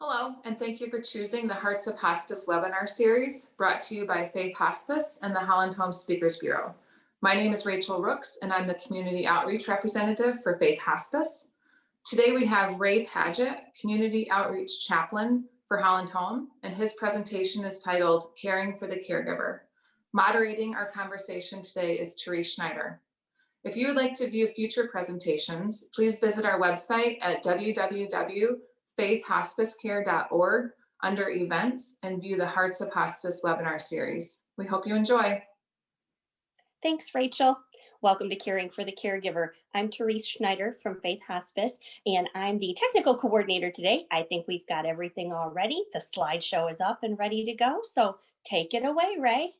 Hello, and thank you for choosing the Hearts of Hospice webinar series brought to you by Faith Hospice and the Holland Home Speakers Bureau. My name is Rachel Rooks, and I'm the Community Outreach Representative for Faith Hospice. Today we have Ray Paget, Community Outreach Chaplain for Holland Home, and his presentation is titled Caring for the Caregiver. Moderating our conversation today is Therese Schneider. If you would like to view future presentations, please visit our website at www.faithhospicecare.org under events and view the Hearts of Hospice webinar series. We hope you enjoy. Thanks, Rachel. Welcome to Caring for the Caregiver. I'm Therese Schneider from Faith Hospice, and I'm the technical coordinator today. I think we've got everything all ready. The slideshow is up and ready to go, so take it away, Ray.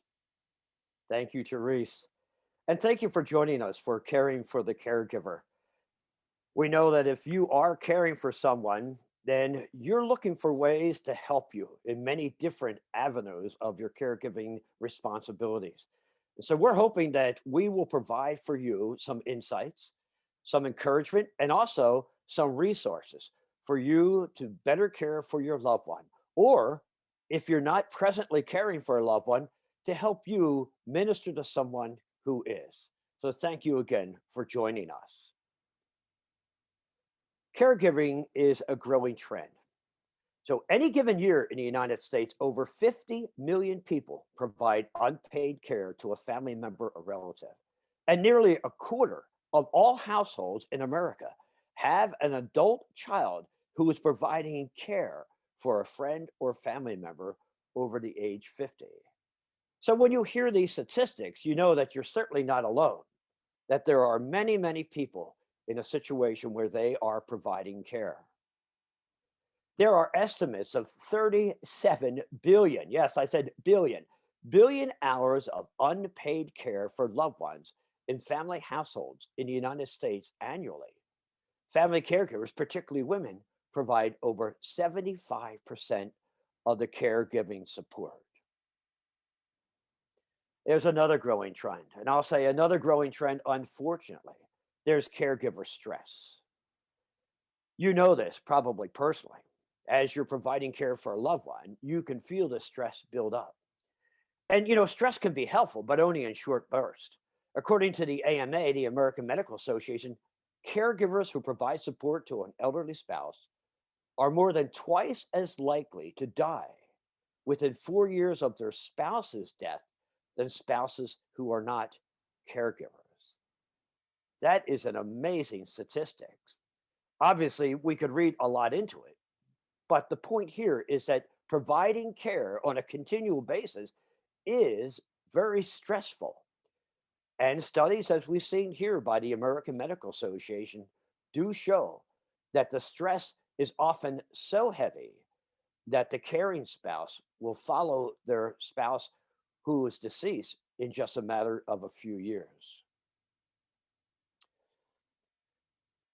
Thank you, Therese. And thank you for joining us for Caring for the Caregiver. We know that if you are caring for someone, then you're looking for ways to help you in many different avenues of your caregiving responsibilities. So we're hoping that we will provide for you some insights, some encouragement, and also some resources for you to better care for your loved one. Or if you're not presently caring for a loved one, to help you minister to someone who is. So thank you again for joining us. Caregiving is a growing trend. So any given year in the United States, over 50 million people provide unpaid care to a family member or relative. And nearly a quarter of all households in America have an adult child who is providing care for a friend or family member over the age 50. So when you hear these statistics, you know that you're certainly not alone, that there are many, many people in a situation where they are providing care. There are estimates of 37 billion, yes, I said billion hours of unpaid care for loved ones in family households in the United States annually. Family caregivers, particularly women, provide over 75% of the caregiving support. There's another growing trend, and I'll say another growing trend, unfortunately. There's caregiver stress. You know this probably personally. As you're providing care for a loved one, you can feel the stress build up. And stress can be helpful, but only in short bursts. According to the AMA, the American Medical Association, caregivers who provide support to an elderly spouse are more than twice as likely to die within 4 years of their spouse's death than spouses who are not caregivers. That is an amazing statistic. Obviously, we could read a lot into it, but the point here is that providing care on a continual basis is very stressful. And studies, as we've seen here by the American Medical Association, do show that the stress is often so heavy that the caring spouse will follow their spouse who is deceased in just a matter of a few years.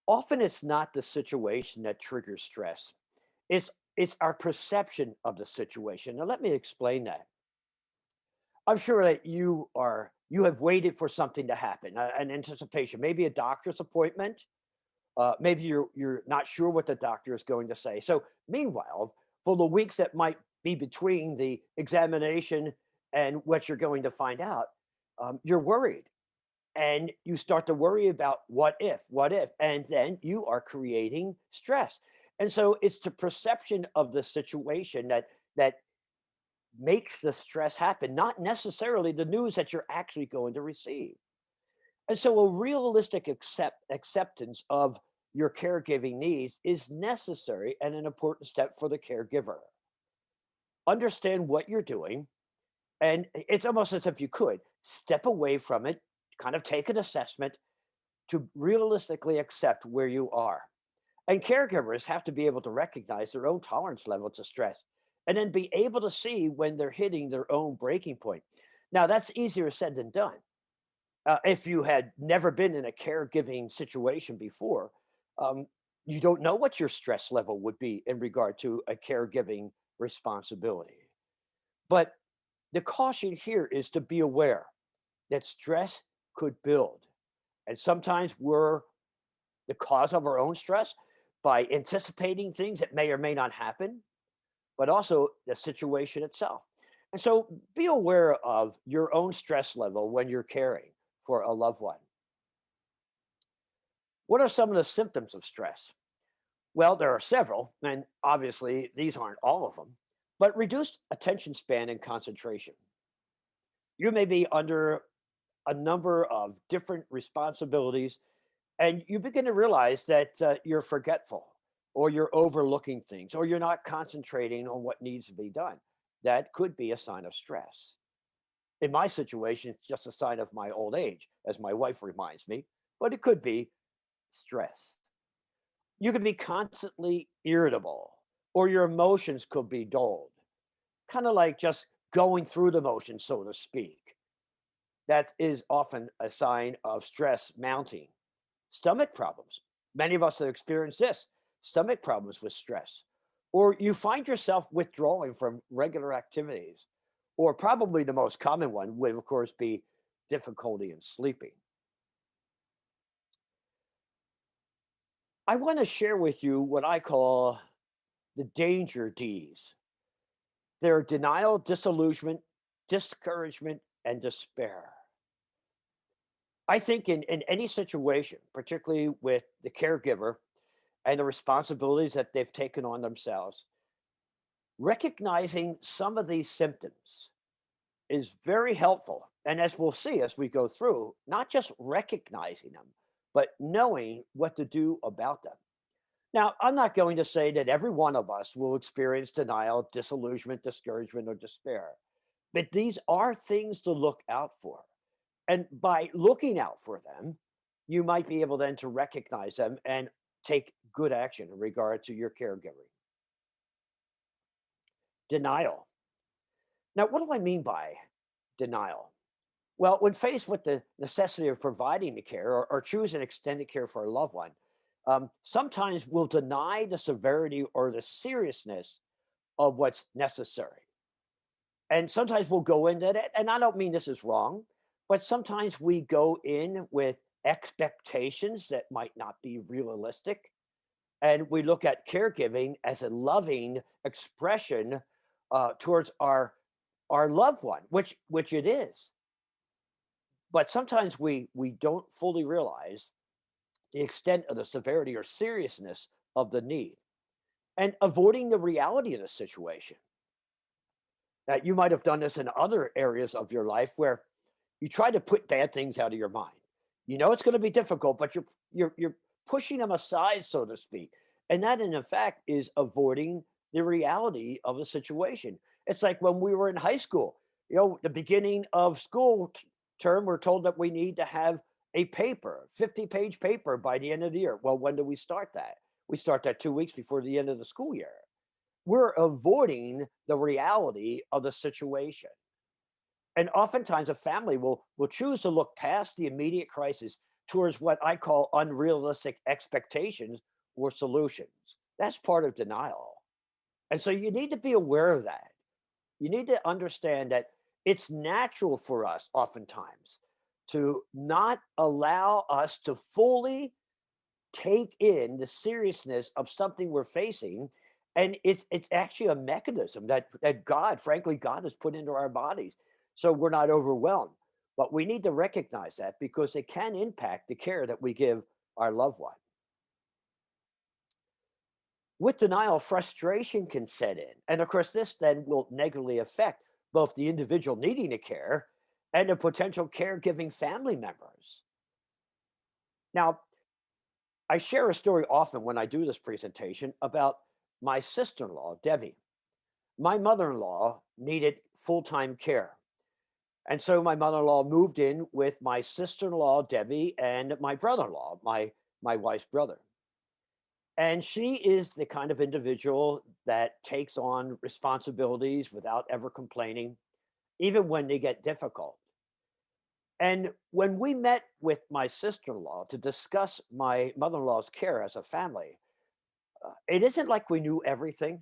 Often it's not the situation that triggers stress. It's our perception of the situation. Now let me explain that. I'm sure that you have waited for something to happen, an anticipation, maybe a doctor's appointment. Maybe you're not sure what the doctor is going to say. So meanwhile, for the weeks that might be between the examination and what you're going to find out, you're worried. And you start to worry about what if, and then you are creating stress. And so it's the perception of the situation that makes the stress happen, not necessarily the news that you're actually going to receive. And so a realistic acceptance of your caregiving needs is necessary and an important step for the caregiver. Understand what you're doing. And it's almost as if you could step away from it, kind of take an assessment to realistically accept where you are. And caregivers have to be able to recognize their own tolerance level to stress and then be able to see when they're hitting their own breaking point. Now, that's easier said than done. If you had never been in a caregiving situation before, you don't know what your stress level would be in regard to a caregiving responsibility. But the caution here is to be aware that stress could build. And sometimes we're the cause of our own stress by anticipating things that may or may not happen. but also the situation itself. And so be aware of your own stress level when you're caring for a loved one. What are some of the symptoms of stress? Well, there are several, and obviously these aren't all of them, but reduced attention span and concentration. You may be under a number of different responsibilities, and you begin to realize that you're forgetful, or you're overlooking things, or you're not concentrating on what needs to be done. That could be a sign of stress. In my situation, it's just a sign of my old age, as my wife reminds me, but it could be stress. You could be constantly irritable, or your emotions could be dulled, kind of like just going through the motions, so to speak. That is often a sign of stress mounting. Stomach problems. Many of us have experienced this, stomach problems with stress. Or you find yourself withdrawing from regular activities. Or probably the most common one would, of course, be difficulty in sleeping. I want to share with you what I call the danger D's. They're denial, disillusionment, discouragement, and despair. I think in any situation, particularly with the caregiver and the responsibilities that they've taken on themselves, recognizing some of these symptoms is very helpful. And as we'll see as we go through, not just recognizing them, but knowing what to do about them. Now, I'm not going to say that every one of us will experience denial, disillusionment, discouragement, or despair, but these are things to look out for. And by looking out for them, you might be able then to recognize them and take good action in regard to your caregiving. Denial. Now, what do I mean by denial? Well, when faced with the necessity of providing the care or choosing extended care for a loved one, sometimes we'll deny the severity or the seriousness of what's necessary. And sometimes we'll go into it, and I don't mean this is wrong, but sometimes we go in with expectations that might not be realistic. And we look at caregiving as a loving expression towards our loved one, which it is. But sometimes we don't fully realize the extent of the severity or seriousness of the need and avoiding the reality of the situation. That you might have done this in other areas of your life where you try to put bad things out of your mind. You know it's going to be difficult, but you're pushing them aside, so to speak. And that in effect is avoiding the reality of the situation. It's like when we were in high school, the beginning of school term, we're told that we need to have a paper, 50-page paper by the end of the year. Well, when do we start that? We start that 2 weeks before the end of the school year. We're avoiding the reality of the situation. And oftentimes a family will choose to look past the immediate crisis towards what I call unrealistic expectations or solutions. That's part of denial. And so you need to be aware of that. You need to understand that it's natural for us oftentimes to not allow us to fully take in the seriousness of something we're facing. And it's actually a mechanism that God, frankly, God has put into our bodies. So we're not overwhelmed. But we need to recognize that because it can impact the care that we give our loved one. With denial, frustration can set in. And of course, this then will negatively affect both the individual needing the care and the potential caregiving family members. Now, I share a story often when I do this presentation about my sister-in-law, Debbie. My mother-in-law needed full-time care. And so my mother-in-law moved in with my sister-in-law, Debbie, and my brother-in-law, my wife's brother. And she is the kind of individual that takes on responsibilities without ever complaining, even when they get difficult. And when we met with my sister-in-law to discuss my mother-in-law's care as a family, it isn't like we knew everything,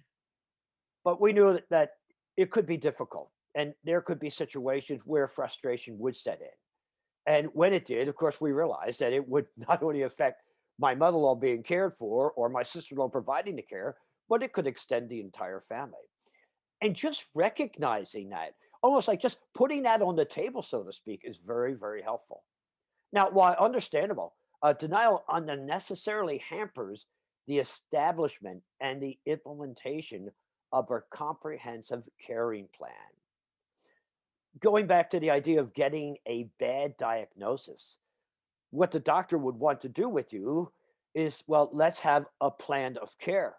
but we knew that it could be difficult and there could be situations where frustration would set in. And when it did, of course, we realized that it would not only affect my mother-in-law being cared for or my sister-in-law providing the care, but it could extend the entire family. And just recognizing that, almost like just putting that on the table, so to speak, is very, very helpful. Now, while understandable, denial unnecessarily hampers the establishment and the implementation of a comprehensive caring plan. Going back to the idea of getting a bad diagnosis, what the doctor would want to do with you is, well, let's have a plan of care.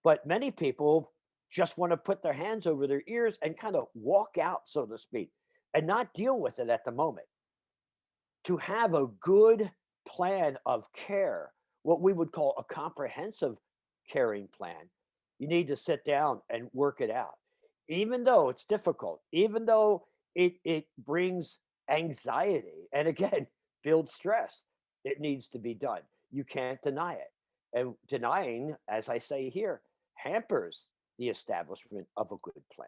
But many people just want to put their hands over their ears and kind of walk out, so to speak, and not deal with it at the moment. To have a good plan of care, what we would call a comprehensive caring plan, you need to sit down and work it out. Even though it's difficult, even though it brings anxiety and again, builds stress, it needs to be done. You can't deny it. And denying, as I say here, hampers the establishment of a good plan.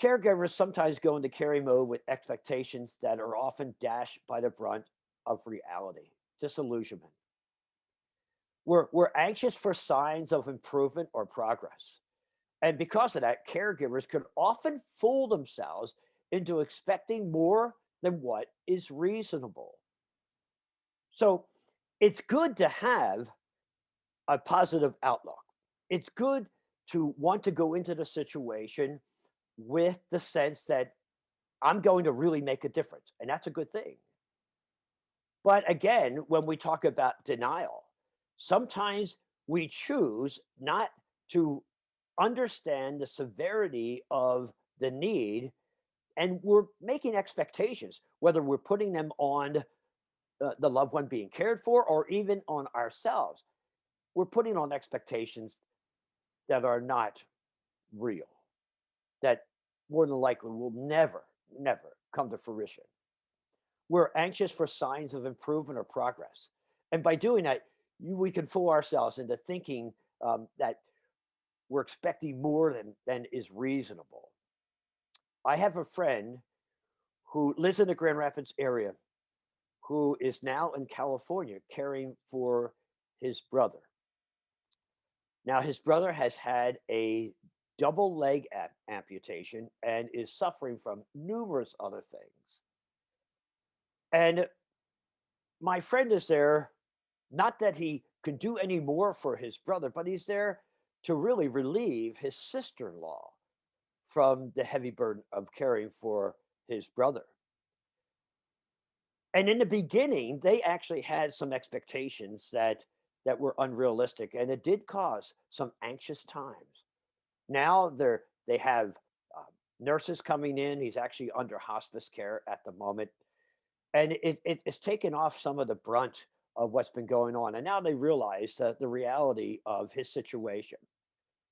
Caregivers sometimes go into caring mode with expectations that are often dashed by the brunt of reality, disillusionment. We're anxious for signs of improvement or progress. And because of that, caregivers could often fool themselves into expecting more than what is reasonable. So it's good to have a positive outlook. It's good to want to go into the situation with the sense that I'm going to really make a difference. And that's a good thing. But again, when we talk about denial, sometimes we choose not to understand the severity of the need, and we're making expectations, whether we're putting them on the loved one being cared for or even on ourselves. We're putting on expectations that are not real, that more than likely will never, never come to fruition. We're anxious for signs of improvement or progress. And by doing that, we can fool ourselves into thinking that we're expecting more than is reasonable. I have a friend who lives in the Grand Rapids area who is now in California caring for his brother. Now, his brother has had a double leg amputation and is suffering from numerous other things. And my friend is there, not that he can do any more for his brother, but he's there to really relieve his sister in law from the heavy burden of caring for his brother. And in the beginning, they actually had some expectations that were unrealistic, and it did cause some anxious times. Now they have nurses coming in. He's actually under hospice care at the moment, and it's taken off some of the brunt of what's been going on. And now they realize that the reality of his situation,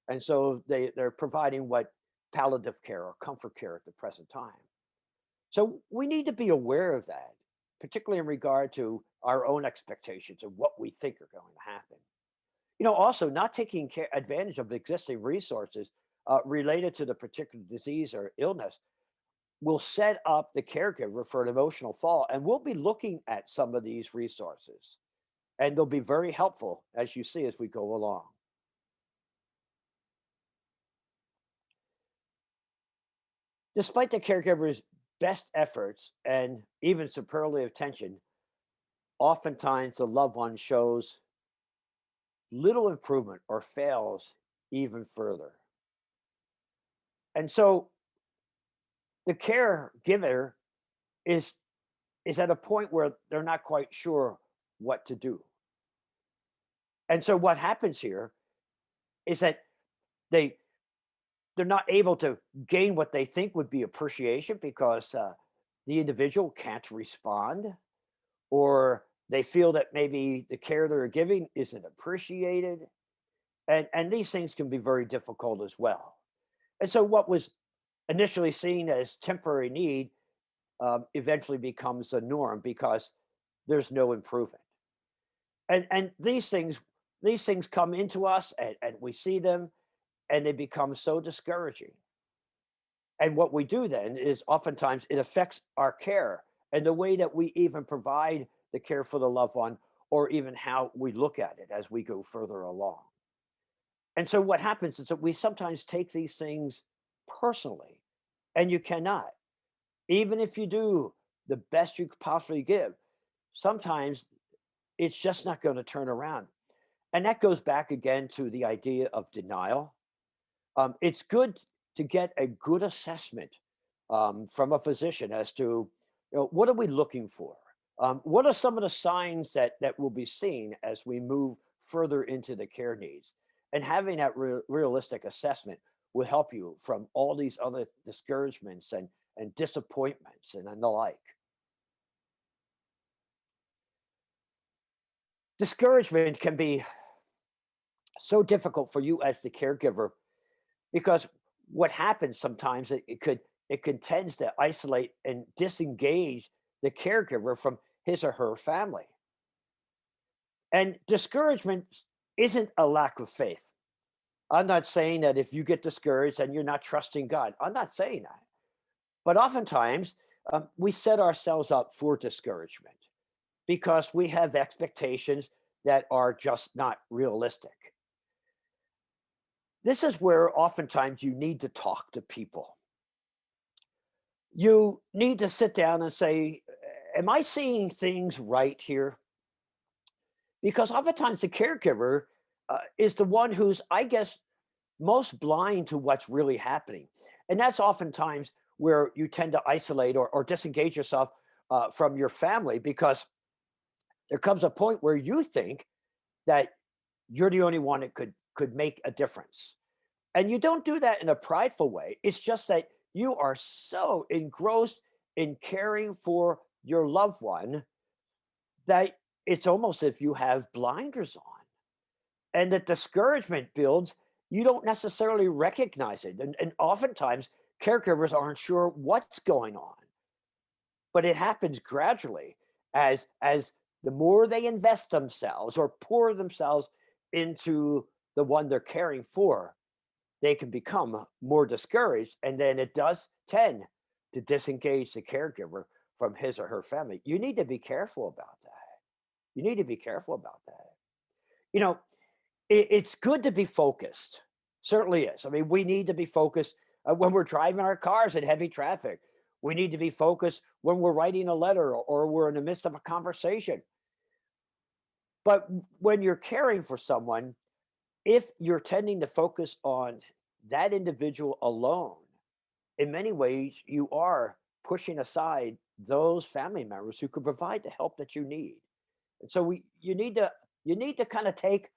and so they're providing what palliative care or comfort care at the present time. So we need to be aware of that, particularly in regard to our own expectations of what we think are going to happen. Also not taking advantage of existing resources related to the particular disease or illness will set up the caregiver for an emotional fall. And we'll be looking at some of these resources, and they'll be very helpful, as you see, as we go along. Despite the caregiver's best efforts and even superlative attention, oftentimes the loved one shows little improvement or fails even further. And so the caregiver is at a point where they're not quite sure what to do. And so what happens here is that they they're not able to gain what they think would be appreciation because the individual can't respond, or they feel that maybe the care they're giving isn't appreciated. And these things can be very difficult as well. And so what was initially seen as temporary need eventually becomes a norm because there's no improvement. And these things come into us, and we see them, and they become so discouraging. And what we do then is oftentimes it affects our care and the way that we even provide the care for the loved one, or even how we look at it as we go further along. And so what happens is that we sometimes take these things personally, and you cannot. Even if you do the best you could possibly give, sometimes it's just not going to turn around. And that goes back again to the idea of denial. It's good to get a good assessment from a physician as to, what are we looking for? What are some of the signs that will be seen as we move further into the care needs? And having that realistic assessment will help you from all these other discouragements and disappointments and the like. Discouragement can be so difficult for you as the caregiver because what happens sometimes it could tends to isolate and disengage the caregiver from his or her family. And discouragement isn't a lack of faith. I'm not saying that if you get discouraged and you're not trusting God. I'm not saying that. But oftentimes we set ourselves up for discouragement because we have expectations that are just not realistic. This is where oftentimes you need to talk to people. You need to sit down and say, am I seeing things right here? Because oftentimes the caregiver is the one who's, I guess, most blind to what's really happening. And that's oftentimes where you tend to isolate or disengage yourself from your family because there comes a point where you think that you're the only one that could make a difference. And you don't do that in a prideful way. It's just that you are so engrossed in caring for your loved one that it's almost as if you have blinders on. And the discouragement builds, you don't necessarily recognize it. And oftentimes, caregivers aren't sure what's going on. But it happens gradually as the more they invest themselves or pour themselves into the one they're caring for, they can become more discouraged. And then it does tend to disengage the caregiver from his or her family. You need to be careful about that. You need to be careful about that. You know, it's good to be focused. Certainly is. I mean, we need to be focused when we're driving our cars in heavy traffic. We need to be focused when we're writing a letter or we're in the midst of a conversation. But when you're caring for someone, if you're tending to focus on that individual alone, in many ways, you are pushing aside those family members who could provide the help that you need. And so you need to kind of take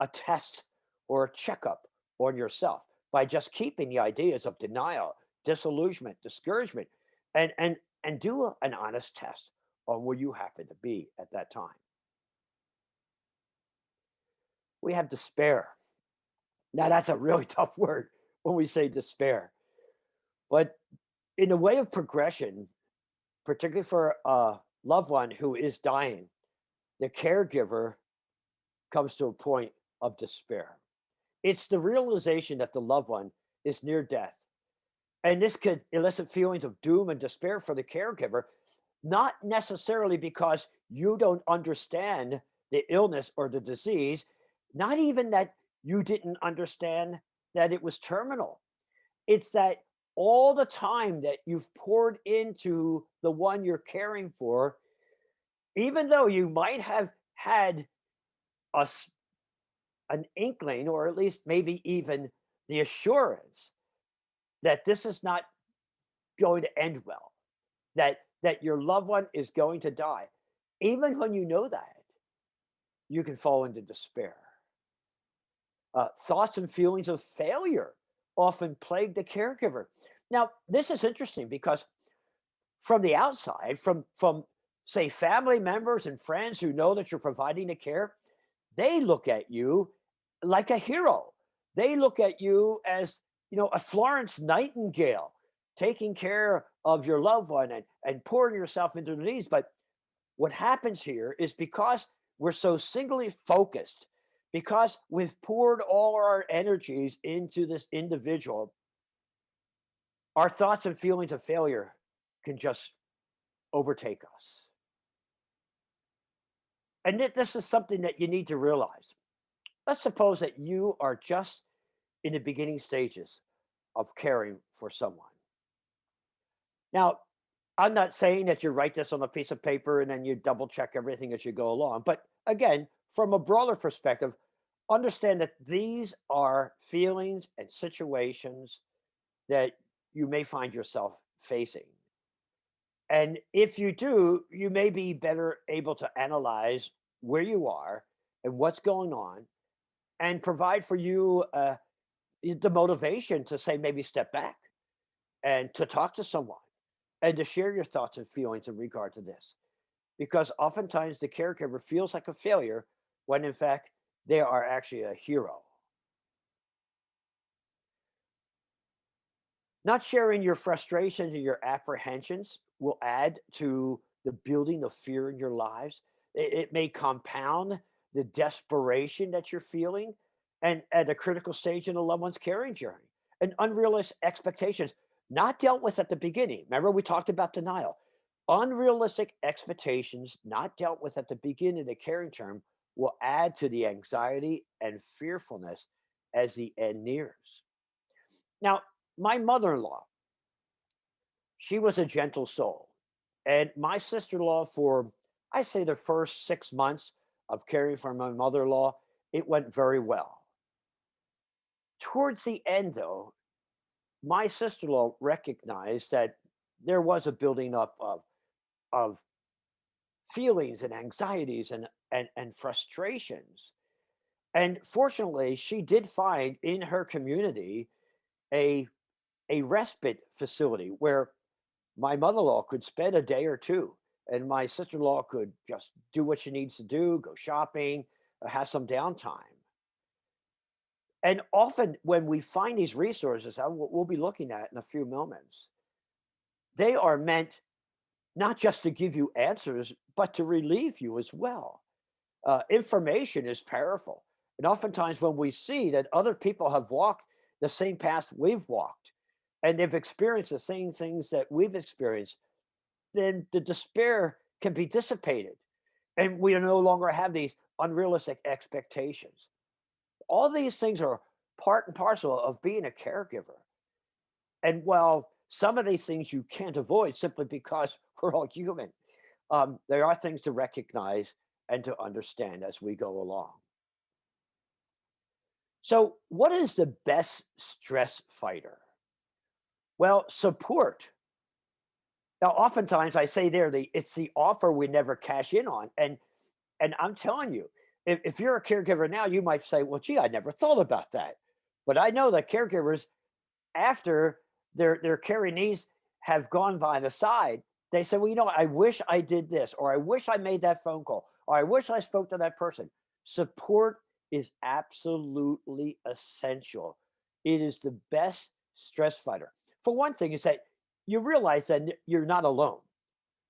a test or a checkup on yourself by just keeping the ideas of denial, disillusionment, discouragement, and do an honest test on where you happen to be at that time. We have despair. Now that's a really tough word when we say despair. But in a way of progression, particularly for a loved one who is dying, the caregiver comes to a point of despair. It's the realization that the loved one is near death. And this could elicit feelings of doom and despair for the caregiver, not necessarily because you don't understand the illness or the disease, not even that you didn't understand that it was terminal. It's that all the time that you've poured into the one you're caring for, even though you might have had a an inkling, or at least maybe even the assurance that this is not going to end well, that your loved one is going to die. Even when you know that, you can fall into despair. Thoughts and feelings of failure often plague the caregiver. Now, this is interesting because from the outside, from say family members and friends who know that you're providing the care, they look at you like a hero. They look at you as, a Florence Nightingale, taking care of your loved one and pouring yourself into their needs. But what happens here is because we're so singly focused, because we've poured all our energies into this individual, our thoughts and feelings of failure can just overtake us. And this is something that you need to realize. let's suppose that you are just in the beginning stages of caring for someone. Now, I'm not saying that you write this on a piece of paper and then you double check everything as you go along. But again, from a broader perspective, understand that these are feelings and situations that you may find yourself facing. And if you do, you may be better able to analyze where you are and what's going on and provide for you the motivation to say, maybe step back and to talk to someone and to share your thoughts and feelings in regard to this. Because oftentimes the caregiver feels like a failure when in fact they are actually a hero. Not sharing your frustrations and your apprehensions will add to the building of fear in your lives. It may compound the desperation that you're feeling and at a critical stage in a loved one's caring journey. And unrealistic expectations not dealt with at the beginning. Remember, we talked about denial. Unrealistic expectations not dealt with at the beginning of the caring term will add to the anxiety and fearfulness as the end nears. Now, my mother-in-law, she was a gentle soul. And my sister-in-law, for I say the first 6 months of caring for my mother-in-law, it went very well. Towards the end, though, my sister-in-law recognized that there was a building up of feelings and anxieties and frustrations. And fortunately, she did find in her community a a respite facility where my mother-in-law could spend a day or two and my sister-in-law could just do what she needs to do, go shopping, have some downtime. And often when we find these resources, we'll be looking at in a few moments, they are meant not just to give you answers, but to relieve you as well. Information is powerful. And oftentimes when we see that other people have walked the same path we've walked and they've experienced the same things that we've experienced, then the despair can be dissipated and we no longer have these unrealistic expectations. All these things are part and parcel of being a caregiver. And while some of these things you can't avoid simply because we're all human, there are things to recognize and to understand as we go along. So, what is the best stress fighter? Well, support. Now, oftentimes I say there, it's the offer we never cash in on. And I'm telling you, if you're a caregiver now, you might say, well, gee, I never thought about that. But I know that caregivers, after their caring needs have gone by the side, they say, well, I wish I did this, or I wish I made that phone call, or I wish I spoke to that person. Support is absolutely essential. It is the best stress fighter. For one thing, is that you realize that you're not alone.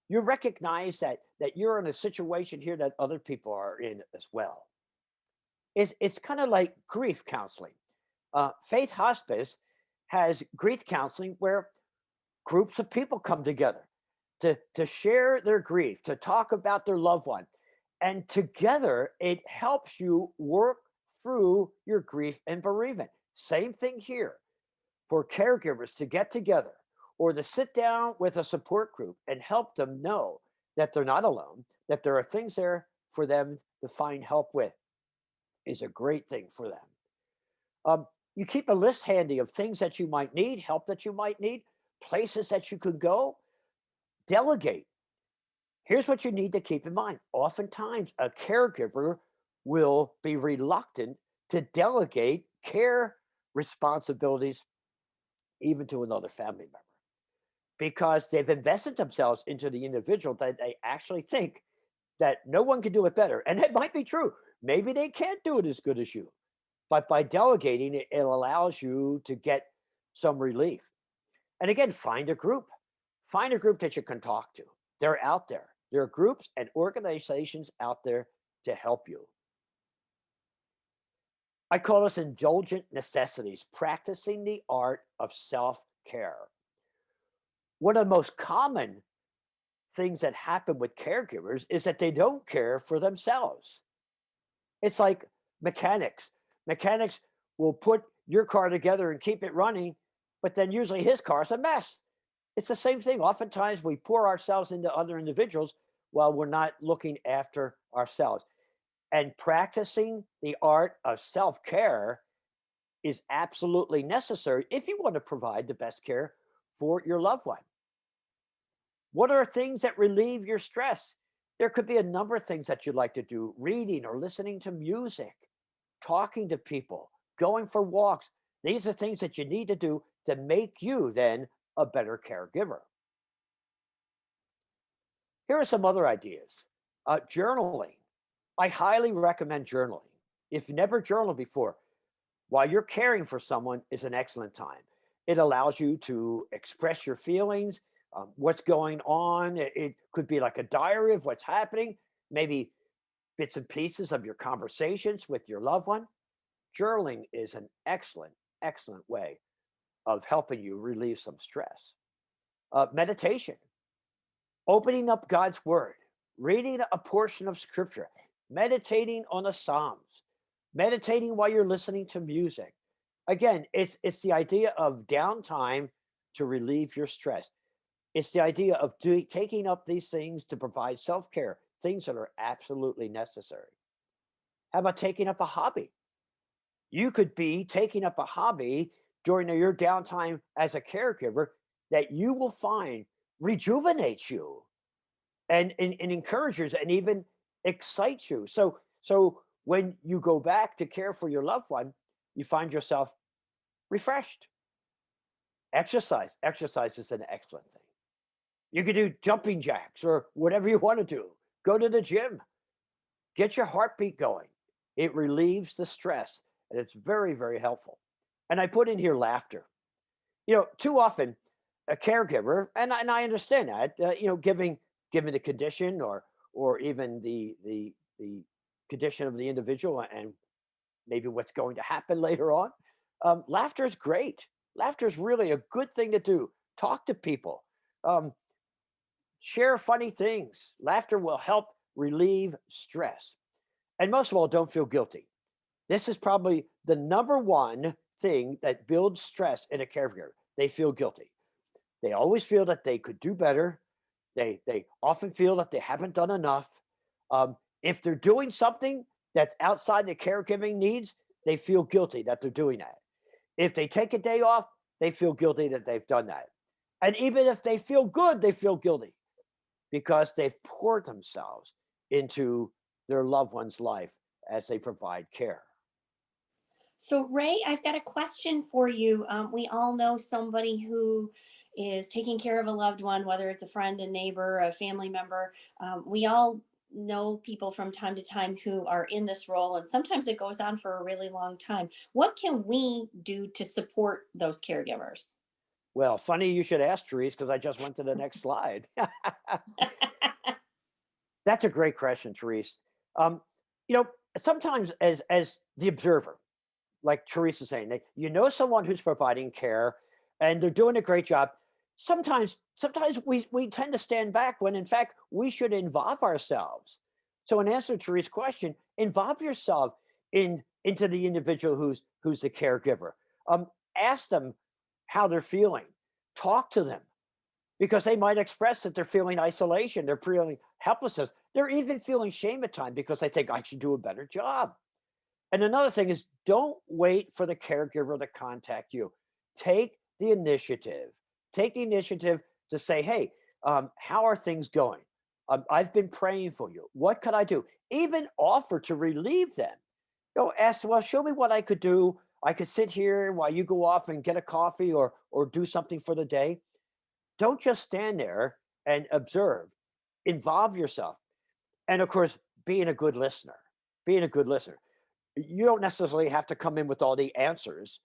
You recognize that you're in a situation here that other people are in as well. It's kind of like grief counseling. Faith Hospice has grief counseling where groups of people come together to share their grief, to talk about their loved one. And together, it helps you work through your grief and bereavement. Same thing here for caregivers to get together or to sit down with a support group and help them know that they're not alone, that there are things there for them to find help with is a great thing for them. You keep a list handy of things that you might need, help that you might need, places that you could go. Delegate. Here's what you need to keep in mind. Oftentimes, a caregiver will be reluctant to delegate care responsibilities even to another family member because they've invested themselves into the individual that they actually think that no one can do it better. And that might be true. Maybe they can't do it as good as you. But by delegating, it allows you to get some relief. And again, find a group. Find a group that you can talk to. They're out there. There are groups and organizations out there to help you. I call this indulgent necessities, practicing the art of self-care. One of the most common things that happen with caregivers is that they don't care for themselves. It's like Mechanics. Mechanics will put your car together and keep it running, but then usually his car's a mess. It's the same thing. Oftentimes we pour ourselves into other individuals while we're not looking after ourselves. And practicing the art of self care is absolutely necessary if you want to provide the best care for your loved one. What are things that relieve your stress? There could be a number of things that you'd like to do: reading or listening to music, talking to people, going for walks. These are things that you need to do to make you then a better caregiver. Here are some other ideas. Journaling. I highly recommend journaling. If you never journaled before, while you're caring for someone is an excellent time. It allows you to express your feelings, what's going on. It could be like a diary of what's happening, maybe bits and pieces of your conversations with your loved one. Journaling is an excellent, excellent way of helping you relieve some stress. Meditation, opening up God's word, reading a portion of scripture, meditating on the Psalms, meditating while you're listening to music. Again, it's the idea of downtime to relieve your stress. It's the idea of taking up these things to provide self care, things that are absolutely necessary. How about taking up a hobby? You could be taking up a hobby during your downtime as a caregiver that you will find rejuvenates you and encourages and even excites you. So when you go back to care for your loved one, you find yourself refreshed. Exercise is an excellent thing. You can do jumping jacks or whatever you want to do. Go to the gym, get your heartbeat going. It relieves the stress, and it's very, very helpful. And I put in here laughter. Too often a caregiver, and I understand that, given the condition or even the condition of the individual and maybe what's going to happen later on, laughter is great. Laughter is really a good thing to do. Talk to people. Um, Share funny things. Laughter will help relieve stress. And most of all, don't feel guilty. This is probably the number one thing that builds stress in a caregiver. They feel guilty. They always feel that they could do better. They often feel that they haven't done enough. If they're doing something that's outside the caregiving needs, they feel guilty that they're doing that. If they take a day off, they feel guilty that they've done that. And even if they feel good, they feel guilty because they've poured themselves into their loved one's life as they provide care. So, Ray, I've got a question for you. We all know somebody who is taking care of a loved one, whether it's a friend, a neighbor, a family member. We all know people from time to time who are in this role, and sometimes it goes on for a really long time. What can we do to support those caregivers? Well, funny you should ask, Therese, because I just went to the next slide. That's a great question, Therese. Um, you know, Sometimes as the observer, like Therese is saying, someone who's providing care and they're doing a great job. Sometimes we tend to stand back when in fact we should involve ourselves. So in answer to Therese's question, involve yourself into the individual who's the caregiver. Um, Ask them how they're feeling. Talk to them because they might express that they're feeling isolation, they're feeling helplessness, they're even feeling shame at times because they think I should do a better job. And another thing is don't wait for the caregiver to contact you. Take the initiative. Take the initiative to say, hey, how are things going? I've been praying for you. What could I do? Even offer to relieve them. Ask, well, show me what I could do. I could sit here while you go off and get a coffee or do something for the day. Don't just stand there and observe. Involve yourself. And of course, being a good listener. Being a good listener. You don't necessarily have to come in with all the answers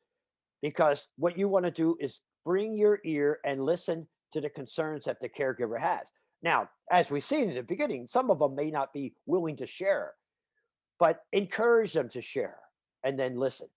because what you want to do is bring your ear and listen to the concerns that the caregiver has. Now, as we've seen in the beginning, some of them may not be willing to share, but encourage them to share and then listen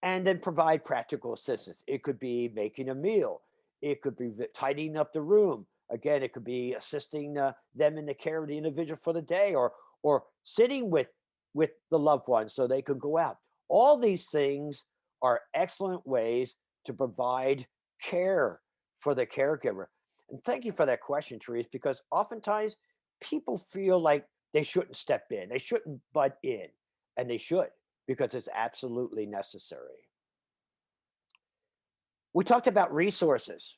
and then provide practical assistance. It could be making a meal. It could be tidying up the room. Again, it could be assisting them in the care of the individual for the day or sitting with with the loved one so they could go out. All these things are excellent ways to provide care for the caregiver. And thank you for that question, Therese, because oftentimes people feel like they shouldn't step in, they shouldn't butt in, and they should because it's absolutely necessary. We talked about resources.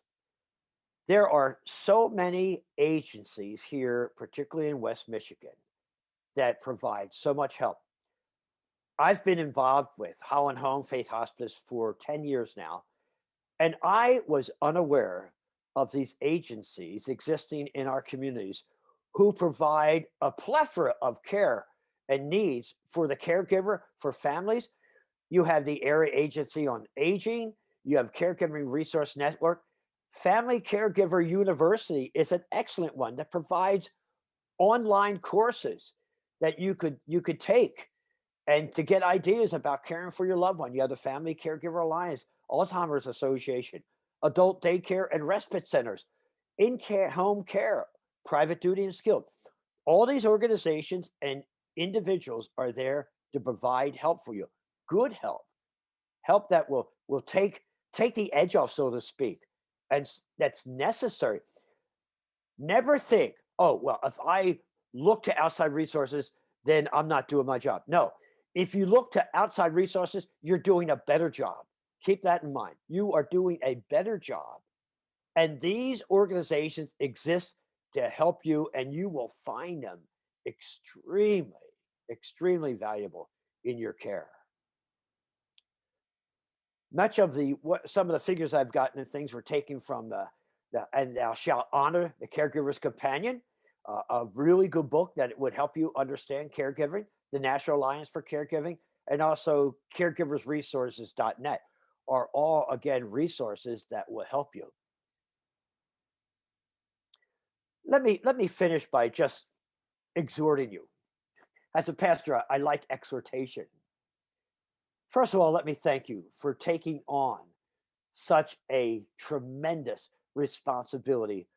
There are so many agencies here, particularly in West Michigan, that provide so much help. I've been involved with Holland Home Faith Hospice for 10 years now, and I was unaware of these agencies existing in our communities who provide a plethora of care and needs for the caregiver, for families. You have the Area Agency on Aging, you have Caregiving Resource Network. Family Caregiver University is an excellent one that provides online courses that you could take and to get ideas about caring for your loved one. You have the Family Caregiver Alliance, Alzheimer's Association, adult daycare and respite centers, home care, private duty and skilled. All these organizations and individuals are there to provide help for you, good help, help that will take the edge off, so to speak, and that's necessary. Never think, oh, well, if I look to outside resources, then I'm not doing my job. No, if you look to outside resources, you're doing a better job. Keep that in mind. You are doing a better job. And these organizations exist to help you, and you will find them extremely, extremely valuable in your care. Much of some of the figures I've gotten and things were taken from the And Thou Shalt Honor the Caregiver's Companion, a really good book that would help you understand caregiving, the National Alliance for Caregiving, and also caregiversresources.net are all, again, resources that will help you. Let me finish by just exhorting you. As a pastor, I like exhortation. First of all, let me thank you for taking on such a tremendous responsibility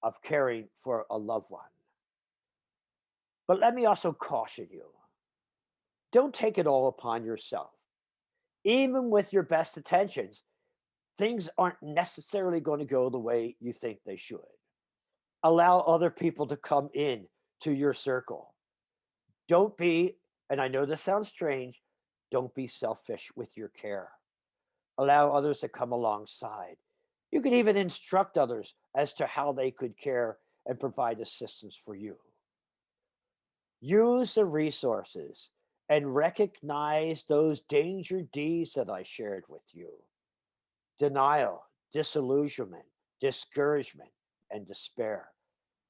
of caring for a loved one. But let me also caution you, don't take it all upon yourself. Even with your best intentions, things aren't necessarily going to go the way you think they should. Allow other people to come in to your circle. Don't be, and I know this sounds strange, don't be selfish with your care. Allow others to come alongside. You can even instruct others as to how they could care and provide assistance for you. Use the resources and recognize those danger deeds that I shared with you: denial, disillusionment, discouragement, and despair.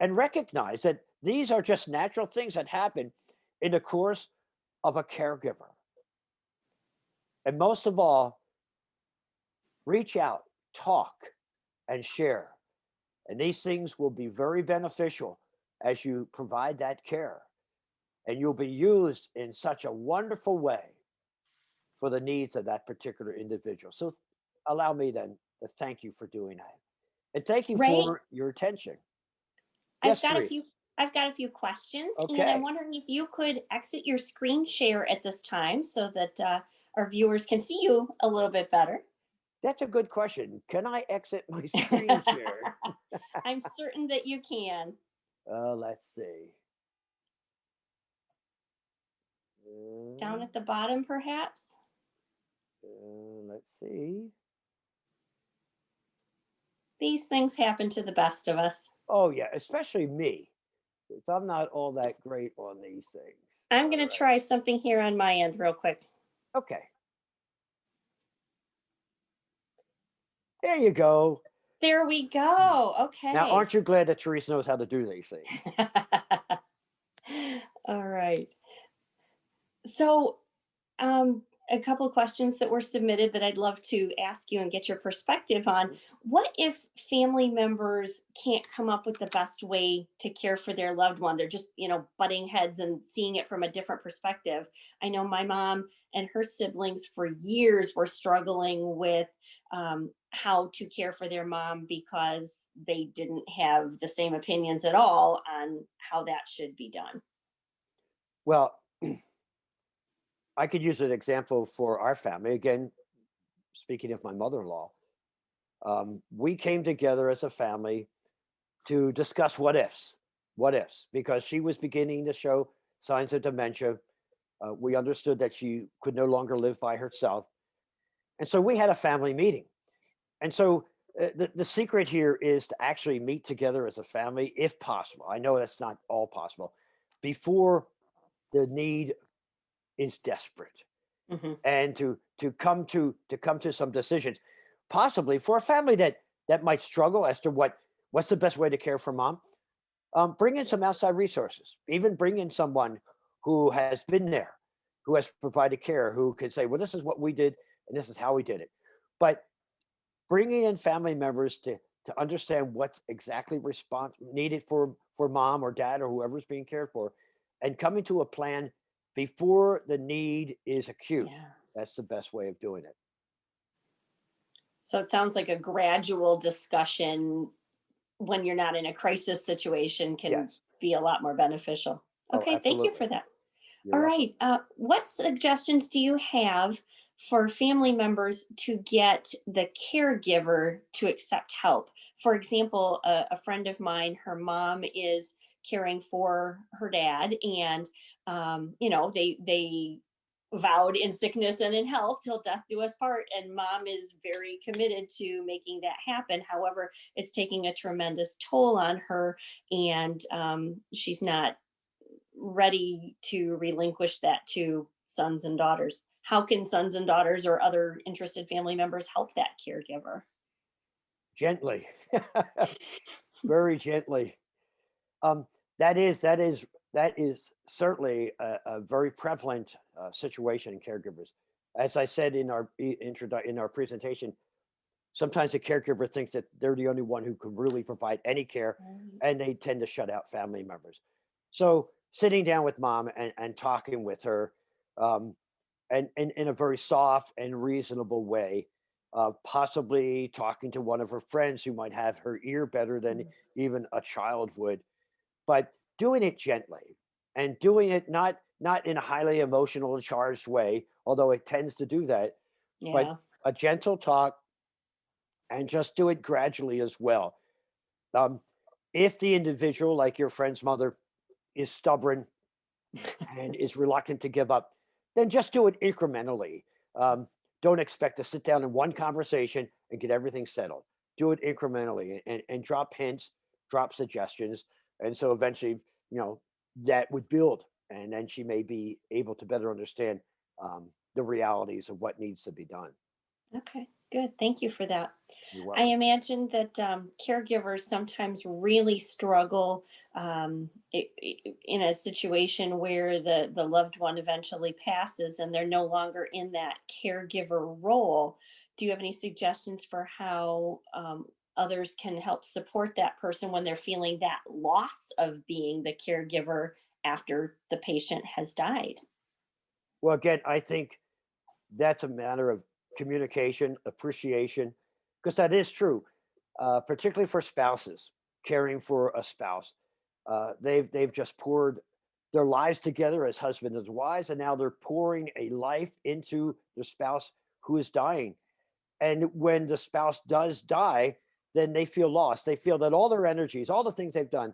And recognize that these are just natural things that happen in the course of a caregiver. And most of all, reach out, talk, and share. And these things will be very beneficial as you provide that care. And you'll be used in such a wonderful way for the needs of that particular individual. So allow me then to thank you for doing that. And thank you Ray, for your attention. I've Yes, got a Therese. few I've got a few questions, and I'm Okay. wondering if you could exit your screen share at this time so that our viewers can see you a little bit better. That's a good question. Can I exit my screen share? I'm certain that you can. Let's see. Down at the bottom, perhaps. Let's see. These things happen to the best of us. Oh, yeah, especially me. 'Cause I'm not all that great on these things. I'm All going to right. try something here on my end real quick. Okay. There you go. There we go. Okay. Now, aren't you glad that Therese knows how to do these things? All right. So, a couple of questions that were submitted that I'd love to ask you and get your perspective on. What if family members can't come up with the best way to care for their loved one? They're just, butting heads and seeing it from a different perspective. I know my mom and her siblings for years were struggling with how to care for their mom because they didn't have the same opinions at all on how that should be done. Well, I could use an example for our family. Again, speaking of my mother-in-law, we came together as a family to discuss what ifs, because she was beginning to show signs of dementia. We understood that she could no longer live by herself. And so we had a family meeting. And so the secret here is to actually meet together as a family, if possible. I know that's not all possible, before the need is desperate, Mhm. and to come to some decisions, possibly for a family that might struggle as to what's the best way to care for mom. Bring in some outside resources, even bring in someone who has been there, who has provided care, who can say, well, this is what we did and this is how we did it. But bringing in family members to understand what's exactly needed for mom or dad or whoever's being cared for, and coming to a plan before the need is acute. Yeah. That's the best way of doing it. So it sounds like a gradual discussion when you're not in a crisis situation can Yes. be a lot more beneficial. Oh, Okay, thank you absolutely. for that. You're All welcome. right. What suggestions do you have for family members to get the caregiver to accept help? For example, a friend of mine, her mom is caring for her dad, and they vowed in sickness and in health till death do us part, and mom is very committed to making that happen. However, it's taking a tremendous toll on her, and she's not ready to relinquish that to sons and daughters. How can sons and daughters or other interested family members help that caregiver? Gently, very gently. Um, that is certainly a very prevalent situation in caregivers. As I said in our in our presentation, sometimes the caregiver thinks that they're the only one who can really provide any care, Right. and they tend to shut out family members. So sitting down with mom and talking with her, um, and in a very soft and reasonable way, possibly talking to one of her friends who might have her ear better than Mm. even a child would, but doing it gently, and doing it not in a highly emotional and charged way, although it tends to do that, but Yeah. a gentle talk, and just do it gradually as well. Um, if the individual, like your friend's mother, is stubborn and is reluctant to give up, then just do it incrementally. Um, don't expect to sit down in one conversation and get everything settled. Do it incrementally, and drop hints, drop suggestions. And so eventually, you know, that would build. And then she may be able to better understand the realities of what needs to be done. Okay, good. Thank you for that. You're I welcome. imagine that caregivers sometimes really struggle in a situation where the loved one eventually passes and they're no longer in that caregiver role. Do you have any suggestions for how others can help support that person when they're feeling that loss of being the caregiver after the patient has died? Well, again, I think that's a matter of communication, appreciation, because that is true, particularly for spouses caring for a spouse. They've just poured their lives together as husband and wives, and now they're pouring a life into the spouse who is dying. And when the spouse does die, then they feel lost. They feel that all their energies, all the things they've done,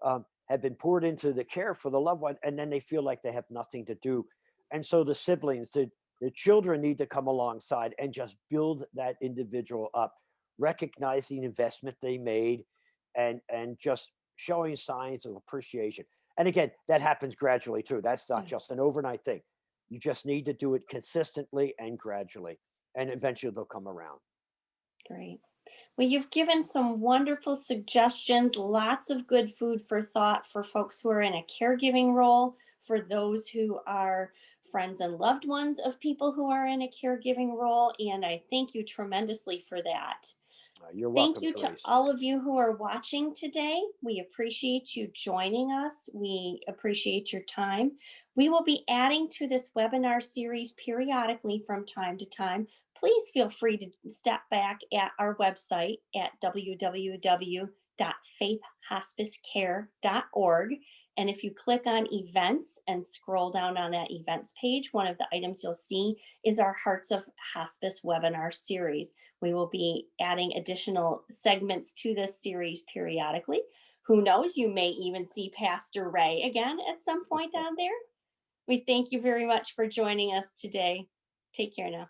have been poured into the care for the loved one, and then they feel like they have nothing to do. And so the siblings, the children need to come alongside and just build that individual up, recognizing the investment they made, and just showing signs of appreciation. And again, that happens gradually too. That's not Yeah. just an overnight thing. You just need to do it consistently and gradually, and eventually they'll come around. Great. Well, you've given some wonderful suggestions, lots of good food for thought for folks who are in a caregiving role, for those who are friends and loved ones of people who are in a caregiving role. And I thank you tremendously for that. You're Thank welcome, you to Therese. all of you who are watching today. We appreciate you joining us. We appreciate your time. We will be adding to this webinar series periodically from time to time. Please feel free to step back at our website at www.faithhospicecare.org And if you click on events and scroll down on that events page, one of the items you'll see is our Hearts of Hospice webinar series. We will be adding additional segments to this series periodically. Who knows, you may even see Pastor Ray again at some point on there. We thank you very much for joining us today. Take care now.